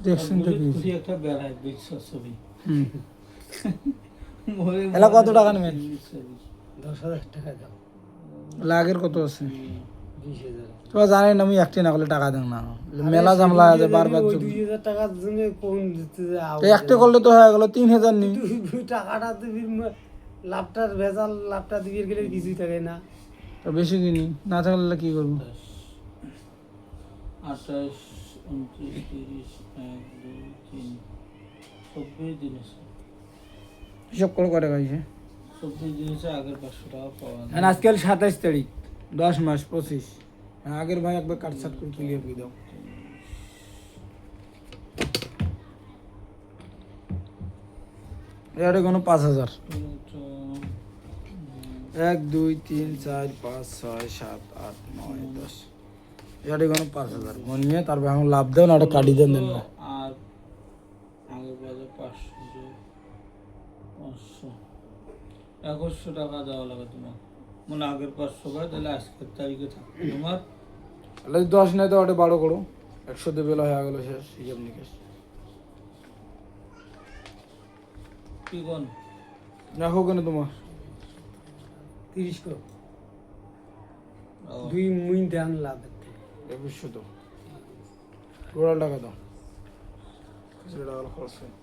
দেখছেন তো কি খুশি একটা বেড়ায় দেখছো ছবি এলা কত টাকা নেবেন 10,000 টাকা দাও। লাগের কত আছে 20,000। তোরা জানেন আমি একটি না করলে টাকা দেন না মেলা ঝামেলা আছে বারবার ওই 2,000 টাকার জন্য কোন দিতে যে তো একটা করলে তো হয়ে গেল 3,000 নি তুই টাকাটা দিবি লাভটার ভেজাল লাভটা দিবি গেলে কিছুই থাকে না। তো বেশি কিনি না থাকলে কি করবো 28, 29, 30, 1, 2, 3, 24 দিন আছে। হিসাব করে করে গাইছে 24 দিন আছে, আগের 500 টাকা পাওয়া যায়। আর আজকাল 27 তারিখ 10 মাস 25 আগের ভাই একবার কাটছাট করে ক্লিয়ার করে দাও এর কোনো 5,000 1 2 3 4 5 6 7 8 9 10 এর কোনো 5,000 গনিয়ে তারপর এখন লাভ দেন আর কাটি দেন দেন না আর আগের বাজার 500 500 2100 টাকা দেওয়া লাগে তোমার মানে আগের 500 টাকা তাহলে আজকের তারিখে থাকবে তোমার তাহলে 10 নাই তো ওটা 12 করো 100 তে বেলা হয়ে গেল শেষ হিসাব নিকেশ কি কোন রাখো কেন তোমার 30 কো 2 মুইন দেন লাভ 2100 তো টোটাল টাকা দাও সেটা হলো খরচ হয়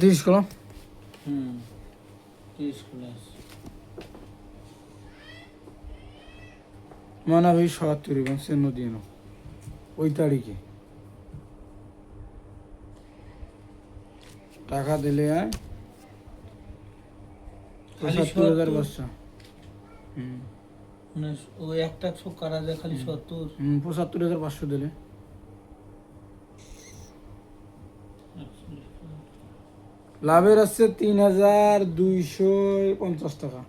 তিরিশ করো 30 ক্লাস মানা ভাই 77 এবং সে নদী নো ওই তারিখে টাকা দিলে 75,000 বস্তা মানে ওই একটা চোখ কাটা যায় খালি 70 75,500 দিলে লাভের আছে 3,250 টাকা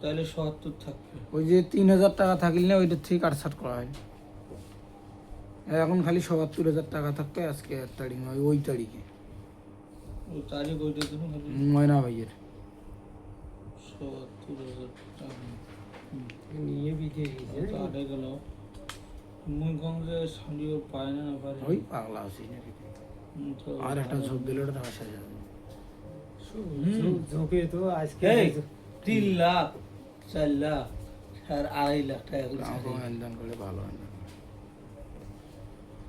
তাহলে 70 থাকবে ওই যে 3,000 টাকা থাকলে ওইটা থেকে কাটছাট করা হয় এখন খালি 77,000 টাকা থাকতে আজকে 1 তারিখ নয় ওই তারিখে ওই তারিখ ওইটার জন্য খালি ময়না ভাইয়ের 70,000 টাকা নিয়ে বিকে গেছে তো আটে গেল মুইগঞ্জে শালিও পায় না পারে ওই পাগলা আছি নাকি তো আর একটা ঝোপ দিলে ওটা টাকা শেষ হবে ঝোঁকে তো আজকে এই 3 লাখ 4 লাখ আর 2.5 লাখ টাকা করে আমাকে লেনদেন করলে ভালো হয় না